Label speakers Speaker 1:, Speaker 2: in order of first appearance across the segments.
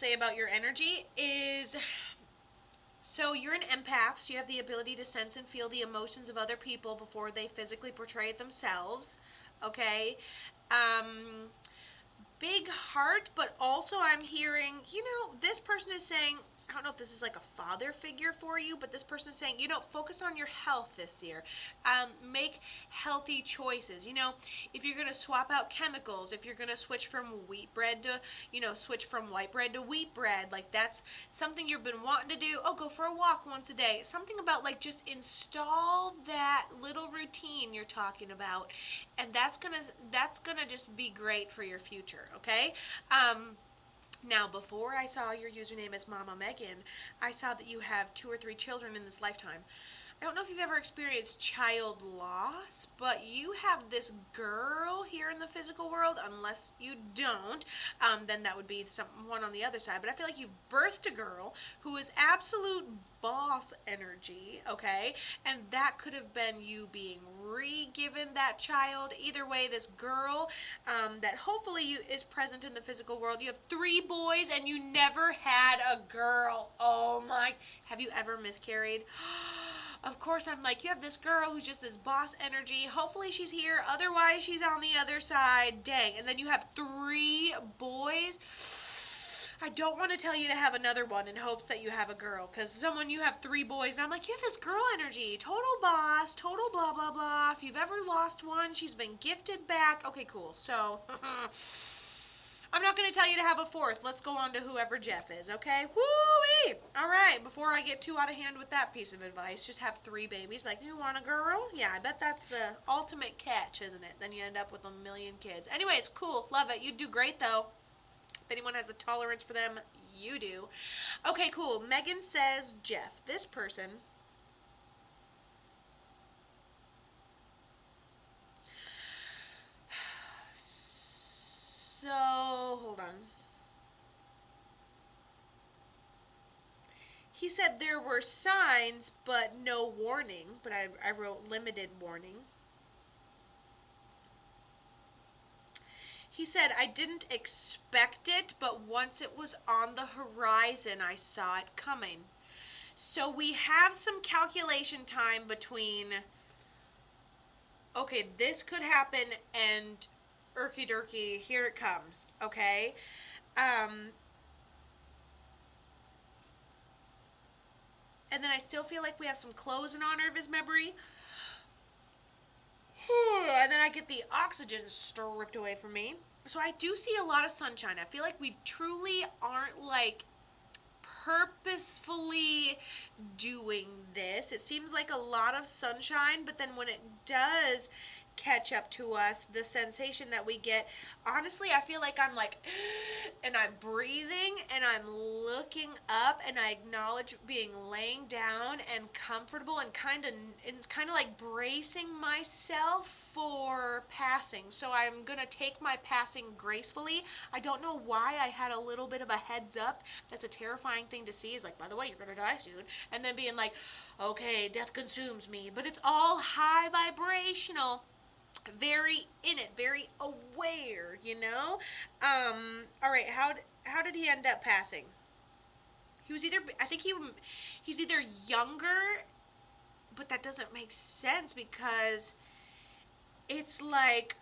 Speaker 1: say about your energy is, so you're an empath, so you have the ability to sense and feel the emotions of other people before they physically portray it themselves. Okay. Um, Big heart, but also I'm hearing, this person is saying, I don't know if this is like a father figure for you, but this person is saying, focus on your health this year. Make healthy choices. If you're going to swap out chemicals, if you're going to switch from wheat bread to, switch from white bread to wheat bread, like that's something you've been wanting to do. Oh, go for a walk once a day. Something about like just install that little routine you're talking about, and that's gonna just be great for your future. Okay. Now, before I saw your username as Mama Megan, I saw that you have 2 or 3 children in this lifetime. I don't know if you've ever experienced child loss, but you have this girl here in the physical world. Unless you don't, then that would be someone on the other side. But I feel like you've birthed a girl who is absolute boss energy, okay? And that could have been you being re-given that child. Either way, this girl that hopefully is present in the physical world. You have 3 boys and you never had a girl. Oh my. Have you ever miscarried? Of course, I'm like, you have this girl who's just this boss energy. Hopefully she's here. Otherwise, she's on the other side. Dang. And then you have 3 boys. I don't want to tell you to have another one in hopes that you have a girl. Because you have 3 boys. And I'm like, you have this girl energy. Total boss. Total blah, blah, blah. If you've ever lost one, she's been gifted back. Okay, cool. So... I'm not going to tell you to have a 4th. Let's go on to whoever Jeff is, okay? Woo-wee! All right, before I get too out of hand with that piece of advice, just have 3 babies. Like, you want a girl? Yeah, I bet that's the ultimate catch, isn't it? Then you end up with 1,000,000 kids. Anyway, it's cool. Love it. You do great, though. If anyone has the tolerance for them, you do. Okay, cool. Megan says, Jeff, this person... So, hold on. He said there were signs, but no warning. But I wrote limited warning. He said, I didn't expect it, but once it was on the horizon, I saw it coming. So we have some calculation time between, okay, this could happen, and irky dirky, here it comes, okay? And then I still feel like we have some clothes in honor of his memory. And then I get the oxygen stripped away from me. So I do see a lot of sunshine. I feel like we truly aren't like purposefully doing this. It seems like a lot of sunshine, but then when it does catch up to us, the sensation that we get, honestly, I feel like I'm like, and I'm breathing and I'm looking up and I acknowledge being laying down and comfortable and kind of like bracing myself for passing. So I'm gonna take my passing gracefully. I don't know why I had a little bit of a heads up. That's a terrifying thing to see, is like, by the way, you're gonna die soon, and then being like, okay, death consumes me, but it's all high vibrational, very in it, very aware, all right, how did he end up passing? He was either, I think he's either younger, but that doesn't make sense because it's like,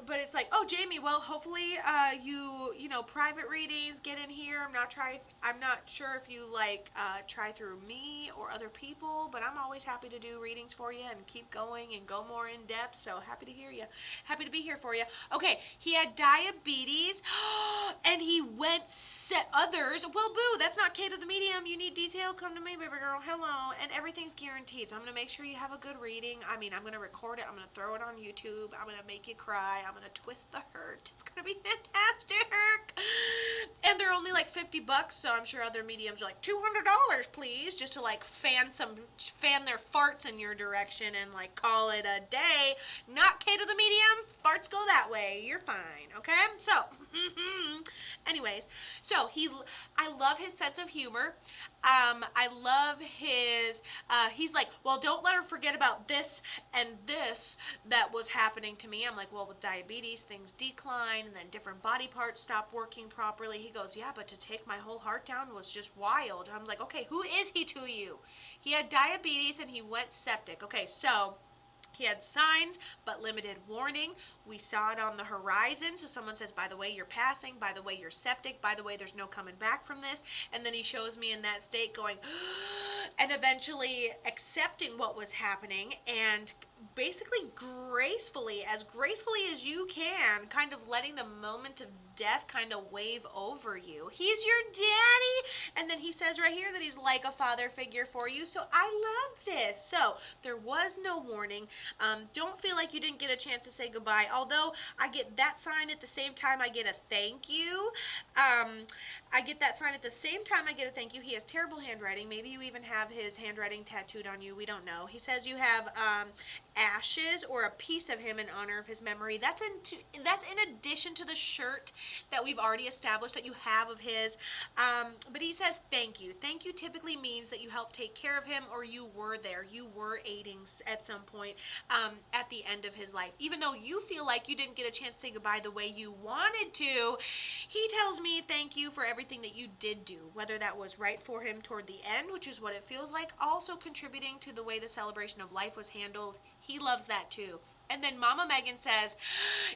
Speaker 1: but it's like, oh, Jamie, well, hopefully, private readings, get in here. I'm not sure if you try through me or other people, but I'm always happy to do readings for you and keep going and go more in depth. So happy to hear you. Happy to be here for you. Okay, he had diabetes, and he went set others. Well, boo, that's not Kate of the Medium. You need detail? Come to me, baby girl. Hello. And everything's guaranteed. So I'm gonna make sure you have a good reading. I mean, I'm gonna record it. I'm gonna throw it on YouTube. I'm gonna make you cry. I'm gonna twist the hurt. It's gonna be fantastic. And they're only like $50, so I'm sure other mediums are like $200, please, just to like fan their farts in your direction and like call it a day. Not Kate of the Medium. Farts go that way. You're fine. Okay. So, anyways, so so I love his sense of humor. I love his, he's like, well, don't let her forget about this and this that was happening to me. I'm like, well, with diabetes, things decline, and then different body parts stop working properly. He goes, yeah, but to take my whole heart down was just wild. I was like, okay, who is he to you? He had diabetes and he went septic. Okay, so he had signs, but limited warning. We saw it on the horizon. So someone says, by the way, you're passing. By the way, you're septic. By the way, there's no coming back from this. And then he shows me in that state going, and eventually accepting what was happening and basically gracefully as you can, kind of letting the moment of death kind of wave over you. He's your daddy. And then he says right here that he's like a father figure for you. So I love this. So there was no warning. Don't feel like you didn't get a chance to say goodbye. Although I get that sign at the same time I get a thank you. I get that sign at the same time I get a thank you. He has terrible handwriting. Maybe you even have his handwriting tattooed on you. We don't know. He says you have ashes or a piece of him in honor of his memory. That's in addition to the shirt that we've already established that you have of his. But he says thank you. Thank you typically means that you helped take care of him, or you were there. You were aiding at some point at the end of his life. Even though you feel like you didn't get a chance to say goodbye the way you wanted to, he tells me thank you for everything that you did do, whether that was right for him toward the end, which is what it feels like, also contributing to the way the celebration of life was handled. He loves that too. And then Mama Megan says,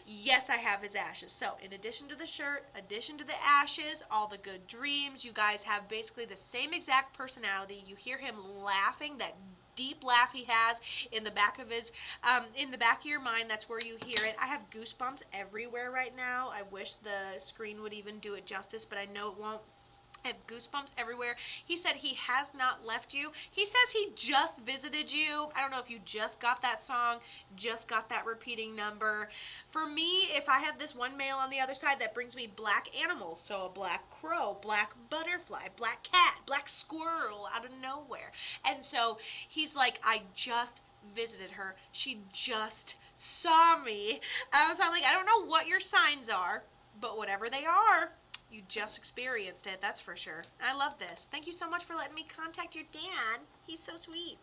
Speaker 1: yes, I have his ashes. So in addition to the shirt, addition to the ashes, all the good dreams, you guys have basically the same exact personality. You hear him laughing, that deep laugh he has in the back of his, in the back of your mind. That's where you hear it. I have goosebumps everywhere right now. I wish the screen would even do it justice, but I know it won't. I have goosebumps everywhere. He said he has not left you. He says he just visited you. I don't know if you just got that song, just got that repeating number. For me, if I have this one male on the other side, that brings me black animals. So a black crow, black butterfly, black cat, black squirrel out of nowhere. And so he's like, I just visited her. She just saw me. So I'm like, I don't know what your signs are, but whatever they are, you just experienced it, that's for sure. I love this. Thank you so much for letting me contact your dad. He's so sweet.